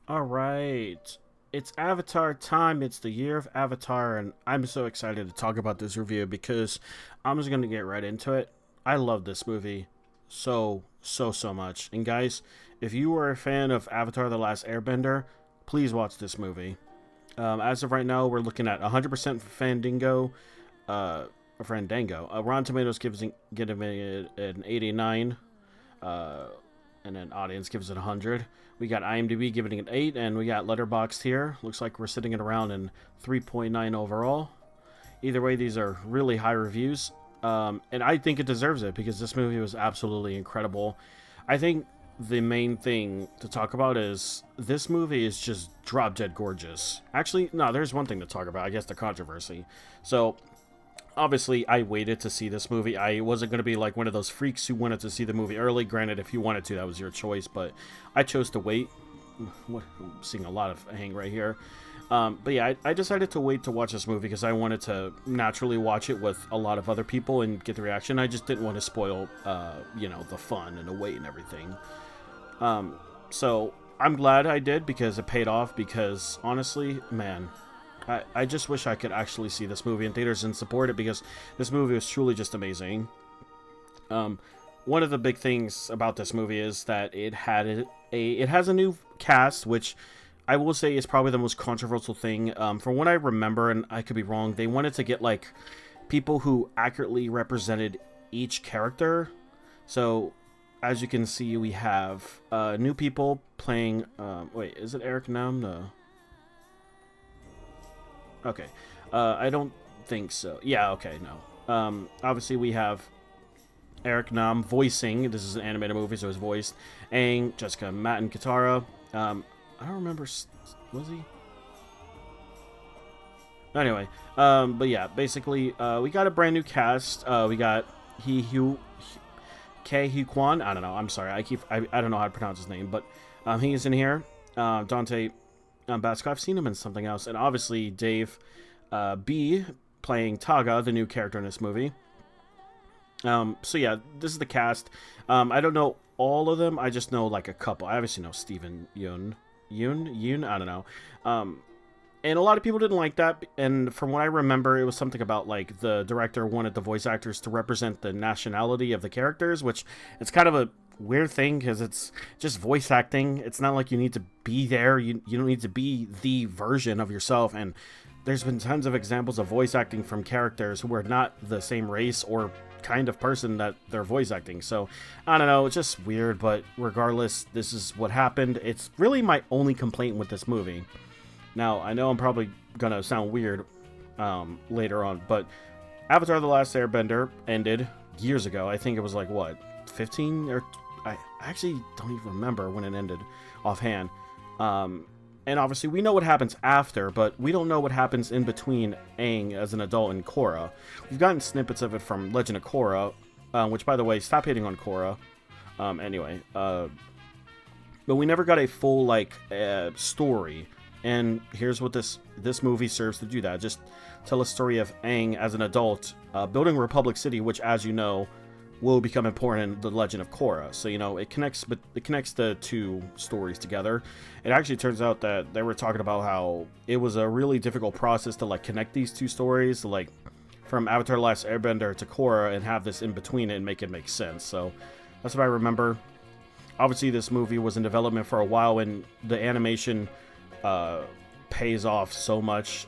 All right. It's Avatar time. It's the year of Avatar, and I'm so excited to talk about this review because I'm just going to get right into it. I love this movie so much. And guys, if you are a fan of Avatar The Last Airbender, please watch this movie. As of right now, we're looking at 100% Fandango, uh, Fandango. Rotten Tomatoes giving it an 89. Uh, and then audience gives it 100. We got IMDb giving it an 8, and we got Letterboxd here. Looks like we're sitting at around in 3.9 overall. Either way, these are really high reviews, and I think it deserves it because this movie was absolutely incredible. I think the main thing to talk about is this movie is just drop dead gorgeous. Actually, no, there's one thing to talk about. I guess the controversy. So obviously I waited to see this movie. I wasn't going to be like one of those freaks who wanted to see the movie early. Granted, if you wanted to, that was your choice, but I chose to wait. I'm seeing a lot of hang right here. But yeah, I decided to wait to watch this movie because I wanted to naturally watch it with a lot of other people and get the reaction. I just didn't want to spoil, the fun and the wait and everything. So I'm glad I did because it paid off because honestly, man, I just wish I could actually see this movie in theaters and support it because this movie was truly just amazing. One of the big things about this movie is that it has a new cast, which I will say is probably the most controversial thing. From what I remember, and I could be wrong, they wanted to get like people who accurately represented each character. So as you can see, we have new people playing. Wait, is it Eric Nam? No. Okay. I don't think so. Yeah, okay, no. Obviously, we have Eric Nam voicing. This is an animated movie, so it's voiced. Aang, Jessica, Matt, and Katara. I don't remember. Was he? Anyway, but yeah, basically, we got a brand new cast. We got Ke Kwan. I don't know. I'm sorry. I don't know how to pronounce his name, but he is in here. Dante Basco. I've seen him in something else, and obviously Dave B playing Taga, the new character in this movie. So yeah, this is the cast. I don't know all of them. I just know like a couple. I obviously know Steven Yoon. I don't know. And a lot of people didn't like that. And from what I remember, it was something about like the director wanted the voice actors to represent the nationality of the characters, which it's kind of a weird thing because it's just voice acting. It's not like you need to be there. You don't need to be the version of yourself. And there's been tons of examples of voice acting from characters who are not the same race or kind of person that they're voice acting. So I don't know, it's just weird, but regardless, this is what happened. It's really my only complaint with this movie. Now, I know I'm probably gonna sound weird later on, but Avatar The Last Airbender ended years ago. I think it was like, what, 15 or... I actually don't even remember when it ended offhand. And obviously we know what happens after, but we don't know what happens in between Aang as an adult and Korra. We've gotten snippets of it from Legend of Korra, which, by the way, stop hating on Korra. Anyway, but we never got a full, like, story. And here's what this movie serves to do that. Just tell a story of Aang as an adult, building Republic City, which, as you know, will become important in the Legend of Korra. So, you know, it connects the two stories together. It actually turns out that they were talking about how it was a really difficult process to, like, connect these two stories, like, from Avatar The Last Airbender to Korra, and have this in between it and make it make sense. So, that's what I remember. Obviously, this movie was in development for a while, and the animation pays off so much.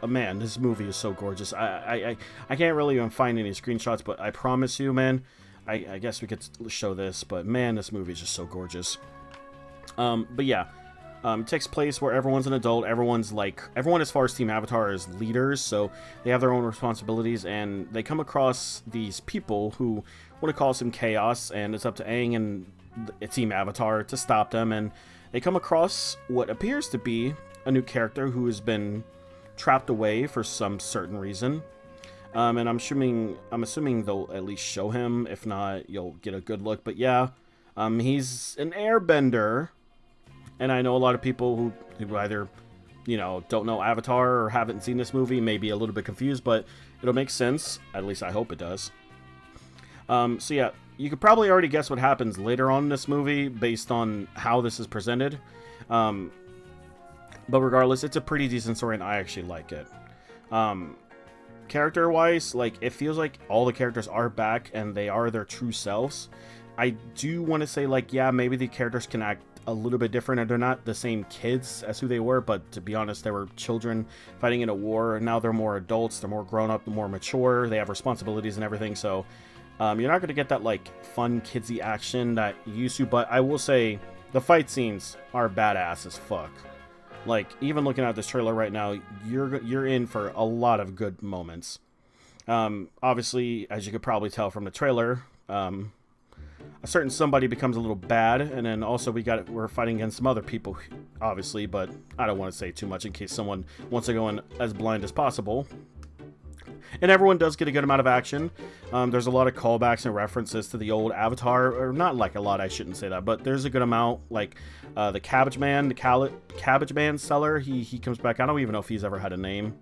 Man, this movie is so gorgeous. I can't really even find any screenshots, but I promise you, man, I guess we could show this, but man, this movie is just so gorgeous. But yeah, it takes place where everyone's an adult. Everyone as far as Team Avatar is leaders, so they have their own responsibilities, and they come across these people who want to cause some chaos, and it's up to Aang and Team Avatar to stop them. And they come across what appears to be a new character who has been trapped away for some certain reason. And I'm assuming they'll at least show him. If not, you'll get a good look. But yeah, he's an airbender. And I know a lot of people who either, don't know Avatar or haven't seen this movie may be a little bit confused, but it'll make sense. At least I hope it does. So yeah, you could probably already guess what happens later on in this movie based on how this is presented. But regardless, it's a pretty decent story, and I actually like it. Character wise, like, it feels like all the characters are back and they are their true selves. I do want to say, like, yeah, maybe the characters can act a little bit different, and they're not the same kids as who they were, but to be honest, they were children fighting in a war, and now they're more adults, they're more grown up, more mature, they have responsibilities and everything. So you're not going to get that, like, fun kidsy action that you used to. But I will say the fight scenes are badass as fuck. Like, even looking at this trailer right now, you're in for a lot of good moments. Obviously, as you could probably tell from the trailer, a certain somebody becomes a little bad, and then also we're fighting against some other people, obviously, but I don't want to say too much in case someone wants to go in as blind as possible. And everyone does get a good amount of action. There's a lot of callbacks and references to the old Avatar, or not like a lot, I shouldn't say that, but there's a good amount. Like the Cabbage Man, Cabbage Man seller, he comes back. I don't even know if he's ever had a name.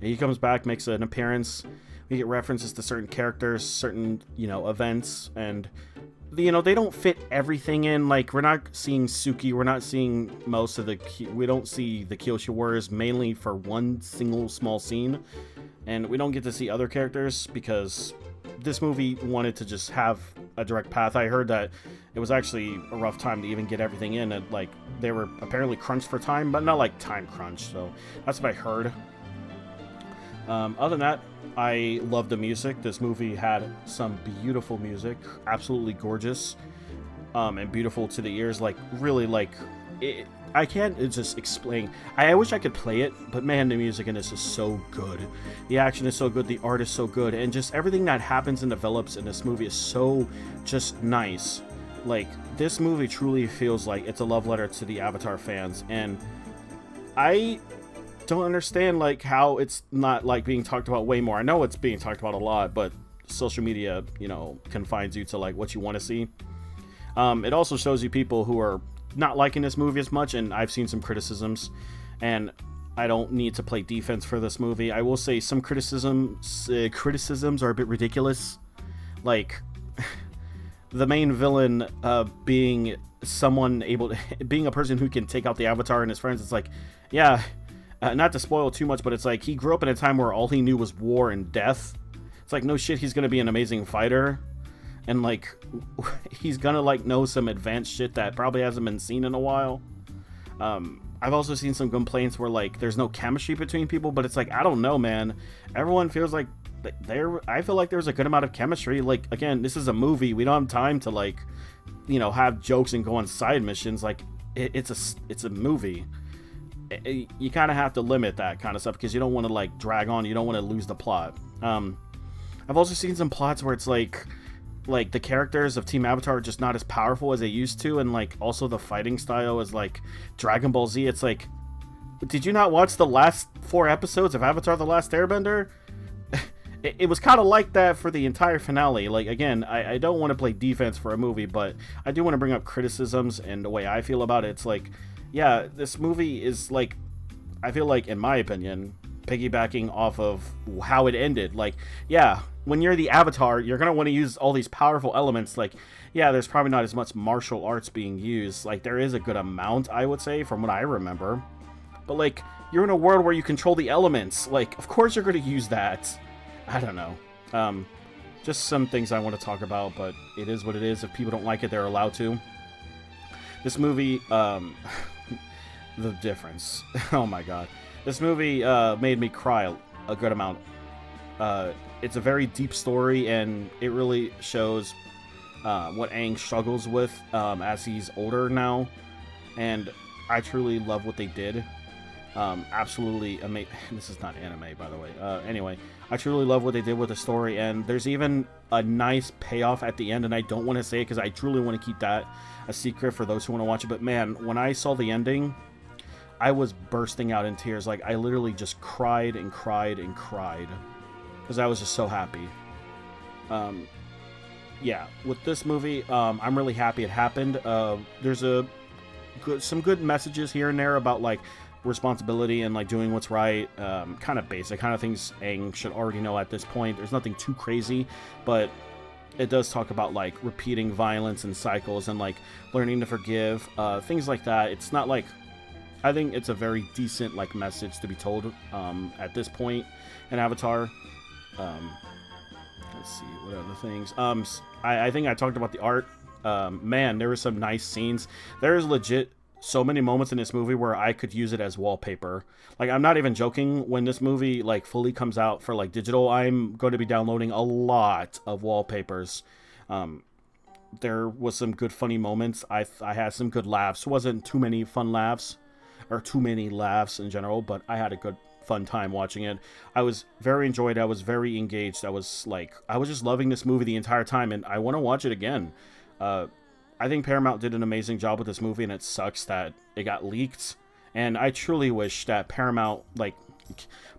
He comes back, makes an appearance. We get references to certain characters, certain, events, and they don't fit everything in. Like, we're not seeing Suki, we're not seeing most of we don't see the Kyoshi Warriors mainly for one single small scene, and we don't get to see other characters because this movie wanted to just have a direct path. I heard that it was actually a rough time to even get everything in, and like they were apparently crunched for time, but not like time crunch, so that's what I heard. Other than that, I love the music. This movie had some beautiful music, absolutely gorgeous, and beautiful to the ears. Like, really, like, I can't just explain. I wish I could play it, but man, the music in this is so good. The action is so good, the art is so good, and just everything that happens and develops in this movie is so just nice. Like, this movie truly feels like it's a love letter to the Avatar fans, and I don't understand, like, how it's not, like, being talked about way more. I know it's being talked about a lot, but social media, confines you to, like, what you want to see. It also shows you people who are not liking this movie as much, and I've seen some criticisms, and I don't need to play defense for this movie. I will say some criticisms are a bit ridiculous. Like, the main villain being being a person who can take out the Avatar and his friends. It's like, yeah, not to spoil too much, but it's like he grew up in a time where all he knew was war and death. It's like, no shit, he's gonna be an amazing fighter, and like he's gonna like know some advanced shit that probably hasn't been seen in a while. I've also seen some complaints where like there's no chemistry between people, but it's like, I don't know, man. Everyone feels like I feel like there's a good amount of chemistry. Like, again, this is a movie. We don't have time to like, have jokes and go on side missions. Like, it's a movie. You kind of have to limit that kind of stuff because you don't want to like drag on. You don't want to lose the plot. I've also seen some plots where it's like the characters of Team Avatar are just not as powerful as they used to, and like also the fighting style is like Dragon Ball Z. It's like, did you not watch the last 4 episodes of Avatar: The Last Airbender? It was kind of like that for the entire finale. Like, again, I don't want to play defense for a movie, but I do want to bring up criticisms and the way I feel about it. It's like, yeah, this movie is like, I feel like, in my opinion, piggybacking off of how it ended. Like, yeah, when you're the Avatar, you're going to want to use all these powerful elements. Like, yeah, there's probably not as much martial arts being used. Like, there is a good amount, I would say, from what I remember. But, like, you're in a world where you control the elements. Like, of course you're going to use that. I don't know. Just some things I want to talk about, but it is what it is. If people don't like it, they're allowed to. This movie, the difference. Oh my god. This movie made me cry a good amount. It's a very deep story, and it really shows what Aang struggles with as he's older now. And I truly love what they did. Absolutely amazing. This is not anime, by the way. Anyway, I truly love what they did with the story, and there's even a nice payoff at the end, and I don't want to say it because I truly want to keep that a secret for those who want to watch it. But man, when I saw the ending, I was bursting out in tears. Like, I literally just cried and cried and cried because I was just so happy. Yeah, with this movie, I'm really happy it happened. There's some good messages here and there about like responsibility and like doing what's right. Kind of basic kind of things Aang should already know at this point. There's nothing too crazy, but it does talk about like repeating violence and cycles and like learning to forgive, things like that. It's not like I think it's a very decent like message to be told at this point in Avatar. Um, let's see what other things. I think I talked about the art. Man, there were some nice scenes. There's legit so many moments in this movie where I could use it as wallpaper. Like, I'm not even joking. When this movie like fully comes out for like digital, I'm going to be downloading a lot of wallpapers. Um, there was some good funny moments. I had some good laughs. Wasn't too many fun laughs, or too many laughs in general, but I had a good fun time watching it. I was very enjoyed. I was very engaged. I was just loving this movie the entire time, and I want to watch it again. I think Paramount did an amazing job with this movie, and it sucks that it got leaked. And I truly wish that Paramount, like,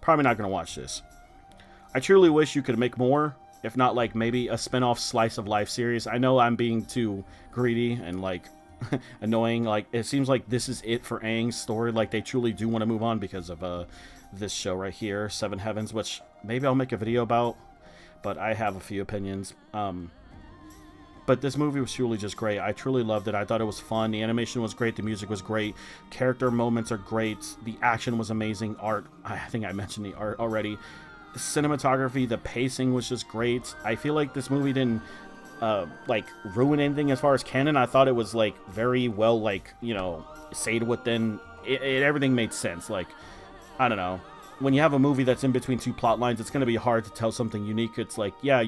probably not going to watch this. I truly wish you could make more, if not, like, maybe a spin-off slice of life series. I know I'm being too greedy and, like, annoying. Like, it seems like this is it for Aang's story. Like, they truly do want to move on because of this show right here, Seven Heavens, which maybe I'll make a video about, but I have a few opinions. But this movie was truly just great. I truly loved it. I thought it was fun. The animation was great. The music was great. Character moments are great. The action was amazing. Art, I think I mentioned the art already. The cinematography, the pacing was just great. I feel like this movie didn't like ruin anything as far as canon. I thought it was like very well, like, you know, stayed within it. Everything made sense. Like, I don't know. When you have a movie that's in between two plot lines, it's going to be hard to tell something unique. It's like, yeah,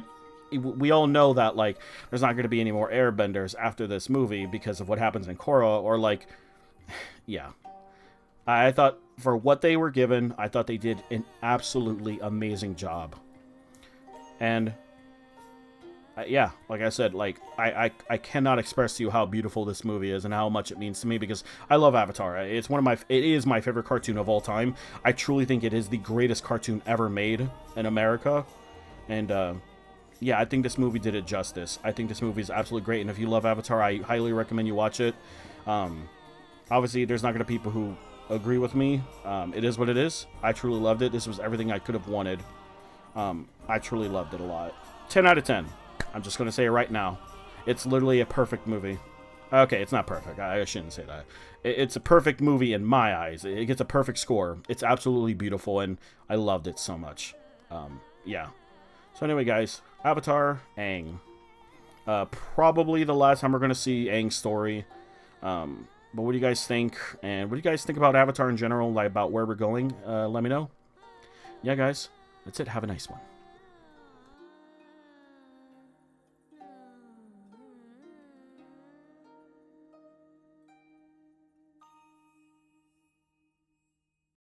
we all know that, like, there's not going to be any more airbenders after this movie because of what happens in Korra, or like, yeah. I thought for what they were given, I thought they did an absolutely amazing job. And yeah, like I said, like, I cannot express to you how beautiful this movie is and how much it means to me, because I love Avatar. It is my favorite cartoon of all time. I truly think it is the greatest cartoon ever made in America. And yeah, I think this movie did it justice. I think this movie is absolutely great, and if you love Avatar, I highly recommend you watch it. Obviously, there's not going to be people who agree with me. It is what it is. I truly loved it. This was everything I could have wanted. I truly loved it a lot. 10 out of 10. I'm just going to say it right now. It's literally a perfect movie. Okay, it's not perfect. I shouldn't say that. It's a perfect movie in my eyes. It gets a perfect score. It's absolutely beautiful, and I loved it so much. Yeah. So anyway, guys, Avatar, Aang. Probably the last time we're going to see Aang's story. But what do you guys think? And what do you guys think about Avatar in general, like about where we're going? Let me know. Yeah, guys, that's it. Have a nice one.